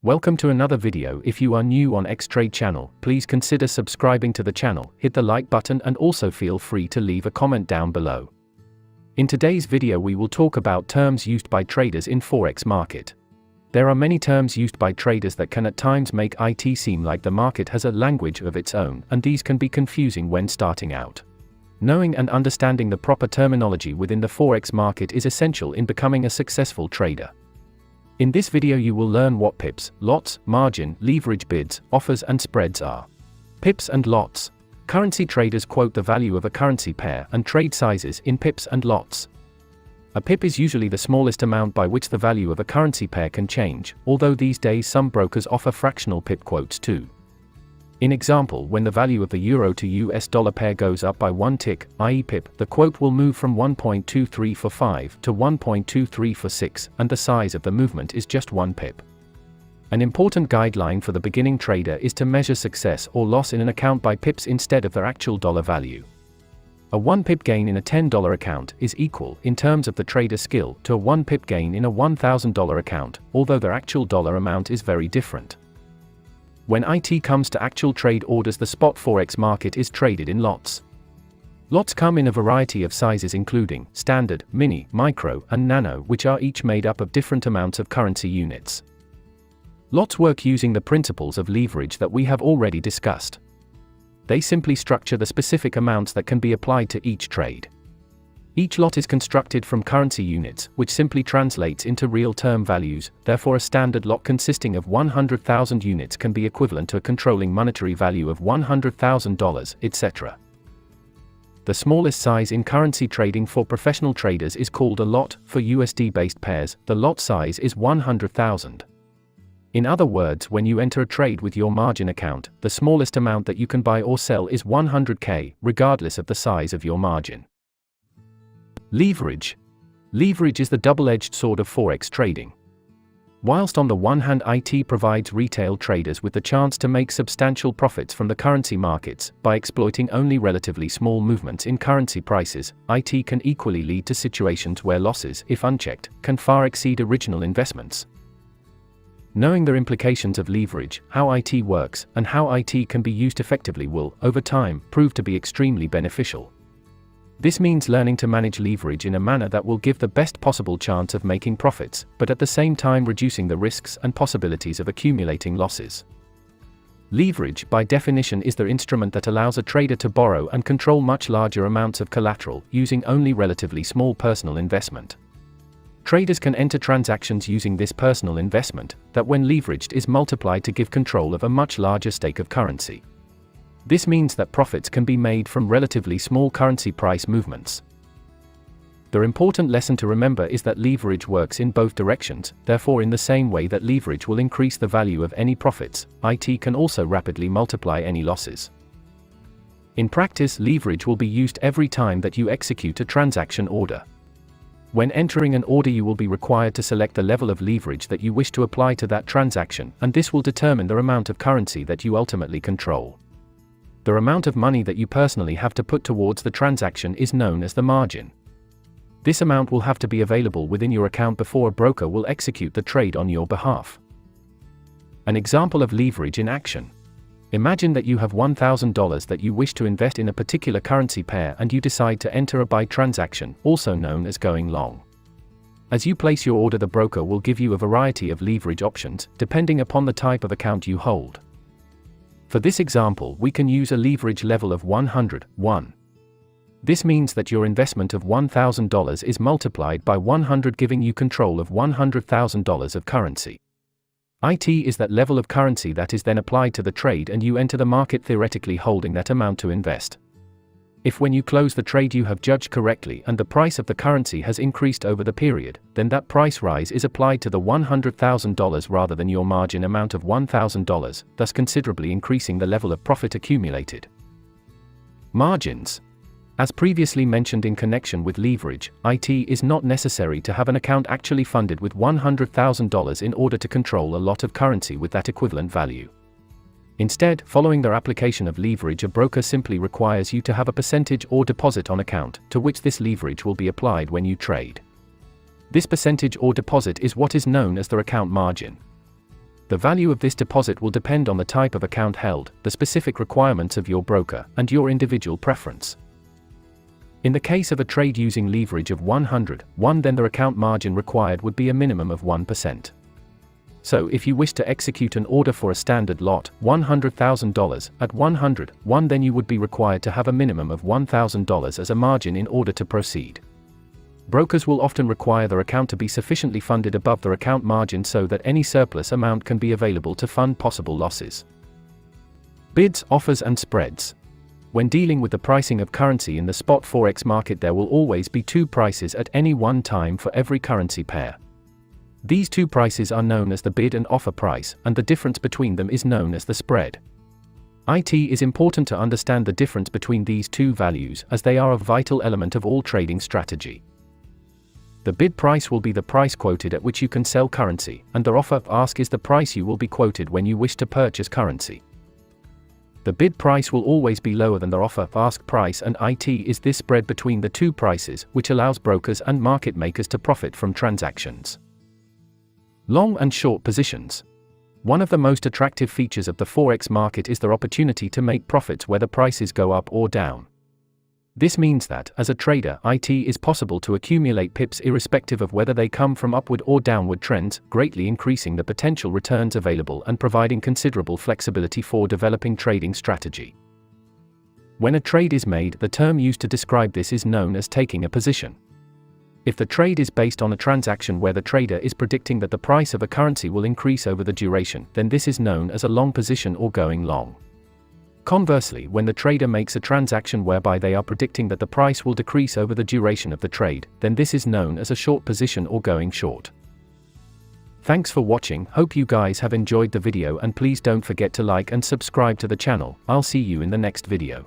Welcome to another video. If you are new on Xtrade channel, please consider subscribing to the channel, hit the like button and also feel free to leave a comment down below. In today's video we will talk about terms used by traders in Forex market. There are many terms used by traders that can at times make it seem like the market has a language of its own, and these can be confusing when starting out. Knowing and understanding the proper terminology within the Forex market is essential in becoming a successful trader. In this video you will learn what pips, lots, margin, leverage bids, offers and spreads are. Pips and lots. Currency traders quote the value of a currency pair and trade sizes in pips and lots. A pip is usually the smallest amount by which the value of a currency pair can change, although these days some brokers offer fractional pip quotes too. In example, when the value of the euro to US dollar pair goes up by 1 tick, i.e. pip, the quote will move from 1.2345 to 1.2346, and the size of the movement is just 1 pip. An important guideline for the beginning trader is to measure success or loss in an account by pips instead of their actual dollar value. A 1 pip gain in a $10 account is equal, in terms of the trader's skill, to a 1 pip gain in a $1,000 account, although their actual dollar amount is very different. When it comes to actual trade orders, the spot Forex market is traded in lots. Lots come in a variety of sizes including standard, mini, micro, and nano, which are each made up of different amounts of currency units. Lots work using the principles of leverage that we have already discussed. They simply structure the specific amounts that can be applied to each trade. Each lot is constructed from currency units, which simply translates into real-term values. Therefore, a standard lot consisting of 100,000 units can be equivalent to a controlling monetary value of $100,000, etc. The smallest size in currency trading for professional traders is called a lot. For USD-based pairs, the lot size is 100,000. In other words, when you enter a trade with your margin account, the smallest amount that you can buy or sell is 100K, regardless of the size of your margin. Leverage. Leverage is the double-edged sword of Forex trading. Whilst on the one hand it provides retail traders with the chance to make substantial profits from the currency markets, by exploiting only relatively small movements in currency prices, it can equally lead to situations where losses, if unchecked, can far exceed original investments. Knowing the implications of leverage, how it works, and how it can be used effectively will, over time, prove to be extremely beneficial. This means learning to manage leverage in a manner that will give the best possible chance of making profits, but at the same time reducing the risks and possibilities of accumulating losses. Leverage, by definition, is the instrument that allows a trader to borrow and control much larger amounts of collateral, using only relatively small personal investment. Traders can enter transactions using this personal investment, that when leveraged is multiplied to give control of a much larger stake of currency. This means that profits can be made from relatively small currency price movements. The important lesson to remember is that leverage works in both directions. Therefore, in the same way that leverage will increase the value of any profits, it can also rapidly multiply any losses. In practice, leverage will be used every time that you execute a transaction order. When entering an order, you will be required to select the level of leverage that you wish to apply to that transaction, and this will determine the amount of currency that you ultimately control. The amount of money that you personally have to put towards the transaction is known as the margin. This amount will have to be available within your account before a broker will execute the trade on your behalf. An example of leverage in action. Imagine that you have $1,000 that you wish to invest in a particular currency pair and you decide to enter a buy transaction, also known as going long. As you place your order, the broker will give you a variety of leverage options, depending upon the type of account you hold. For this example, we can use a leverage level of 100:1. This means that your investment of $1,000 is multiplied by 100, giving you control of $100,000 of currency. It is that level of currency that is then applied to the trade, and you enter the market theoretically holding that amount to invest. If when you close the trade you have judged correctly and the price of the currency has increased over the period, then that price rise is applied to the $100,000 rather than your margin amount of $1,000, thus considerably increasing the level of profit accumulated. Margins. As previously mentioned in connection with leverage, it is not necessary to have an account actually funded with $100,000 in order to control a lot of currency with that equivalent value. Instead, following their application of leverage, a broker simply requires you to have a percentage or deposit on account, to which this leverage will be applied when you trade. This percentage or deposit is what is known as the account margin. The value of this deposit will depend on the type of account held, the specific requirements of your broker, and your individual preference. In the case of a trade using leverage of 100:1, then the account margin required would be a minimum of 1%. So if you wish to execute an order for a standard lot, $100,000, at 100:1, then you would be required to have a minimum of $1,000 as a margin in order to proceed. Brokers will often require their account to be sufficiently funded above their account margin so that any surplus amount can be available to fund possible losses. Bids, offers and spreads. When dealing with the pricing of currency in the spot forex market, there will always be two prices at any one time for every currency pair. These two prices are known as the bid and offer price, and the difference between them is known as the spread. It is important to understand the difference between these two values, as they are a vital element of all trading strategy. The bid price will be the price quoted at which you can sell currency, and the offer ask is the price you will be quoted when you wish to purchase currency. The bid price will always be lower than the offer ask price, and it is this spread between the two prices which allows brokers and market makers to profit from transactions. Long and short positions. One of the most attractive features of the forex market is their opportunity to make profits whether prices go up or down. This means that, as a trader, it is possible to accumulate pips irrespective of whether they come from upward or downward trends, greatly increasing the potential returns available and providing considerable flexibility for developing trading strategy. When a trade is made, the term used to describe this is known as taking a position. If the trade is based on a transaction where the trader is predicting that the price of a currency will increase over the duration, then this is known as a long position or going long. Conversely, when the trader makes a transaction whereby they are predicting that the price will decrease over the duration of the trade, then this is known as a short position or going short. Thanks for watching. Hope you guys have enjoyed the video, and please don't forget to like and subscribe to the channel. I'll see you in the next video.